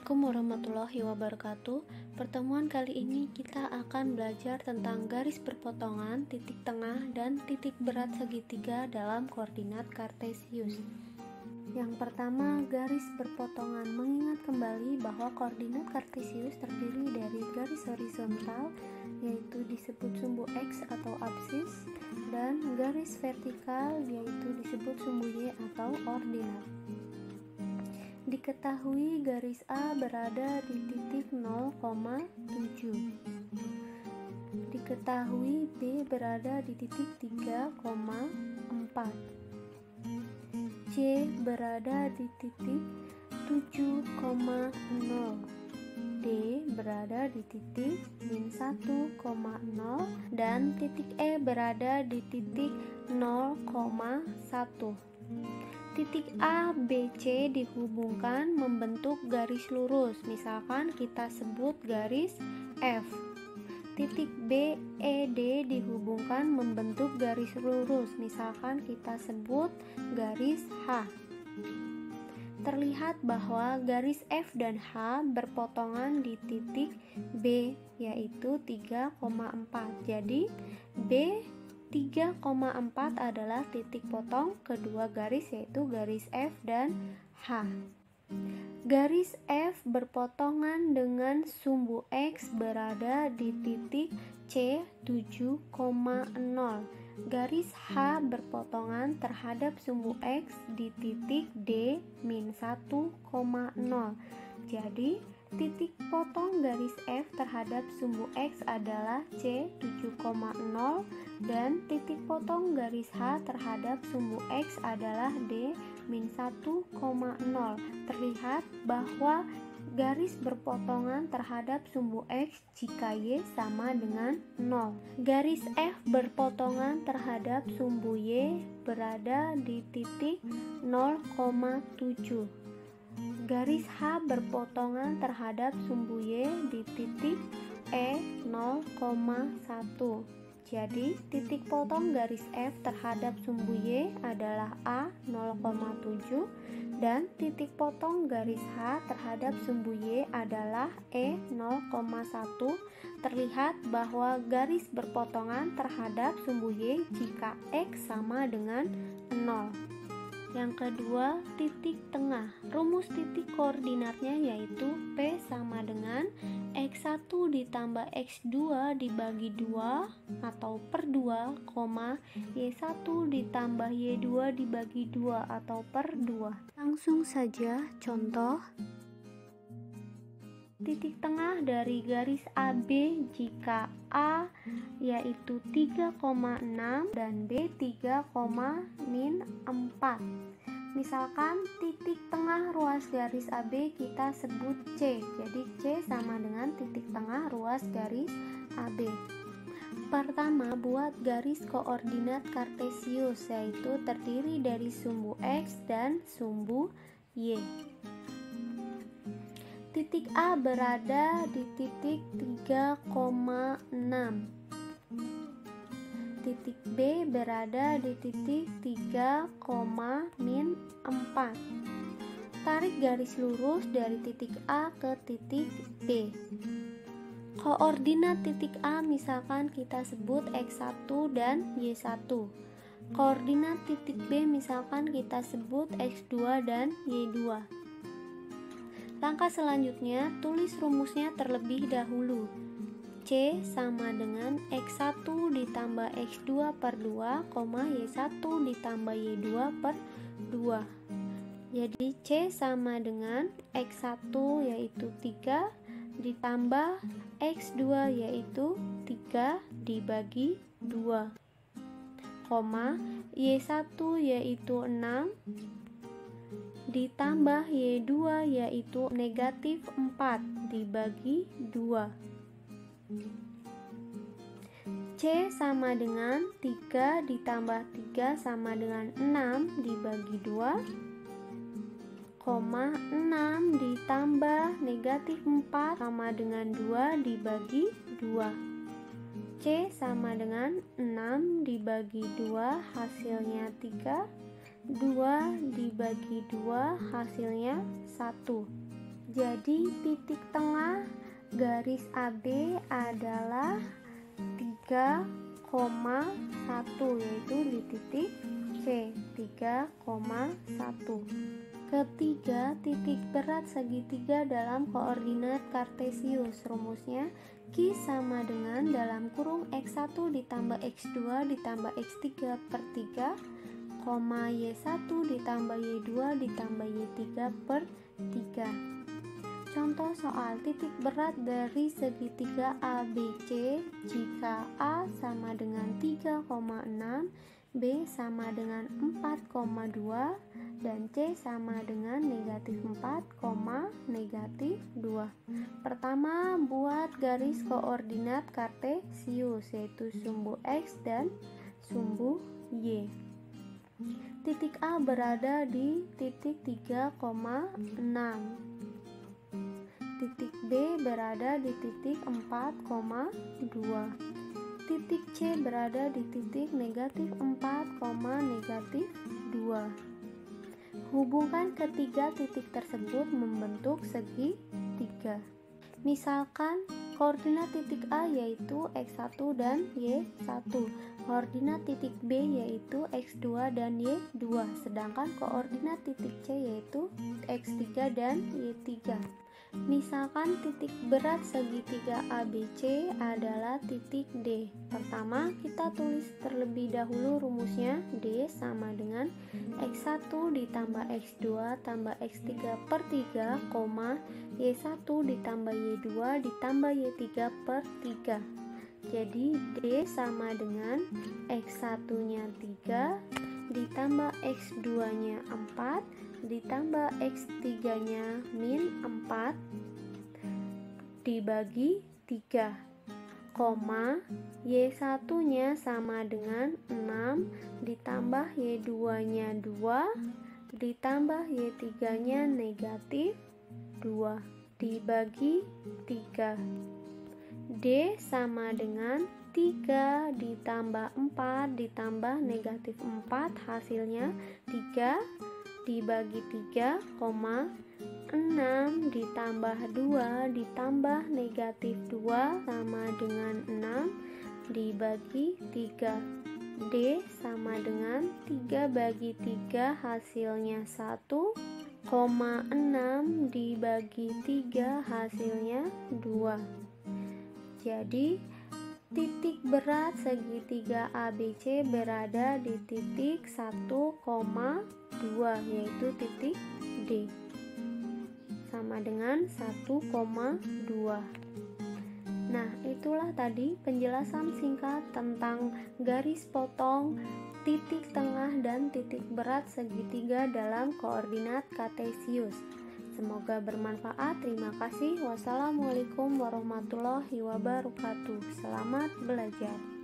Assalamualaikum warahmatullahi wabarakatuh. Pertemuan kali ini kita akan belajar tentang garis berpotongan, titik tengah, dan titik berat segitiga dalam koordinat kartesius. Yang pertama, garis berpotongan. Mengingat kembali bahwa koordinat kartesius terdiri dari garis horizontal, yaitu disebut sumbu X atau absis, dan garis vertikal, yaitu disebut sumbu Y atau ordinat. Diketahui garis A berada di titik 0,7. Diketahui B berada di titik 3,4. C berada di titik 7,0. D berada di titik min 1,0 dan titik E berada di titik 0,1. Titik A, B, C dihubungkan membentuk garis lurus. Misalkan kita sebut garis F. Titik B, E, D dihubungkan membentuk garis lurus. Misalkan kita sebut garis H. Terlihat bahwa garis F dan H berpotongan di titik B, yaitu 3,4. Jadi B 3,4 adalah titik potong kedua garis, yaitu garis F dan H. Garis F berpotongan dengan sumbu X berada di titik C 7,0. Garis H berpotongan terhadap sumbu X di titik D min 1,0. Jadi titik potong garis F terhadap sumbu X adalah C 7,0 dan titik potong garis H terhadap sumbu X adalah D min 1,0. Terlihat bahwa garis berpotongan terhadap sumbu X jika Y sama dengan 0. Garis F berpotongan terhadap sumbu Y berada di titik 0,7. Garis H berpotongan terhadap sumbu Y di titik E 0,1. Jadi titik potong garis F terhadap sumbu Y adalah A 0,7 dan titik potong garis H terhadap sumbu Y adalah E 0,1. Terlihat bahwa garis berpotongan terhadap sumbu Y jika X sama dengan 0. Yang kedua, titik tengah. Rumus titik koordinatnya yaitu P sama dengan X1 ditambah X2 dibagi 2 atau per 2, Y1 ditambah Y2 dibagi 2 atau per 2. Langsung saja contoh. Titik tengah dari garis AB jika A yaitu 3,6 dan B 3,-4. Misalkan titik tengah ruas garis AB kita sebut C. Jadi C sama dengan titik tengah ruas garis AB. Pertama, buat garis koordinat kartesius, yaitu terdiri dari sumbu X dan sumbu Y. Titik A berada di titik 3,6. Titik B berada di titik 3,-4. Tarik garis lurus dari titik A ke titik B. Koordinat titik A misalkan kita sebut X1 dan Y1. Koordinat titik B misalkan kita sebut X2 dan Y2. Langkah selanjutnya, tulis rumusnya terlebih dahulu. C sama dengan X1 ditambah X2 per 2, Y1 ditambah Y2 per 2. Jadi C sama dengan X1 yaitu 3 ditambah X2 yaitu 3 dibagi 2, Y1 yaitu 6 ditambah Y2 yaitu negatif 4 dibagi 2. C sama dengan 3 ditambah 3 sama dengan 6 dibagi 2, 6 ditambah negatif 4 sama dengan 2 dibagi 2. C sama dengan 6 dibagi 2 hasilnya 3, 2 dibagi 2 hasilnya 1. Jadi titik tengah garis AB adalah 3,1, yaitu di titik C, 3,1. Ketiga, titik berat segitiga dalam koordinat kartesius. Rumusnya Q sama dengan dalam kurung X1 ditambah X2 ditambah X3 per 3, Y1 ditambah Y2 ditambah Y3 per 3. Contoh soal titik berat dari segitiga ABC jika A sama dengan 3,6, B sama dengan 4,2, dan C sama dengan negatif 4, negatif 2. Pertama, buat garis koordinat kartesius, yaitu sumbu X dan sumbu Y. Titik A berada di titik 3,6. Titik B berada di titik 4,2. Titik C berada di titik negatif 4, negatif 2. Hubungkan ketiga titik tersebut membentuk segitiga. Misalkan koordinat titik A yaitu X1 dan Y1, koordinat titik B yaitu X2 dan Y2, sedangkan koordinat titik C yaitu X3 dan Y3. Misalkan titik berat segitiga ABC adalah titik D. Pertama, kita tulis terlebih dahulu rumusnya. D sama dengan X1 ditambah X2 tambah X3 per 3, Y1 ditambah Y2 ditambah Y3 per 3. Jadi D sama dengan X1 nya 3 ditambah X2 nya 4 ditambah X3 nya min 4 dibagi 3, Y1 nya sama dengan 6 ditambah Y2 nya 2 ditambah Y3 nya negatif 2 dibagi 3. D sama dengan 3 ditambah 4 ditambah negatif 4, hasilnya 3 dibagi 3, 6 ditambah 2 ditambah negatif 2 sama dengan 6 dibagi 3. D sama dengan 3 bagi 3, hasilnya 1, 6 dibagi 3, hasilnya 2. Jadi titik berat segitiga ABC berada di titik 1,2, yaitu titik D, sama dengan 1,2. Nah, itulah tadi penjelasan singkat tentang garis potong, titik tengah, dan titik berat segitiga dalam koordinat kartesius. Semoga bermanfaat. Terima kasih. Wassalamualaikum warahmatullahi wabarakatuh. Selamat belajar.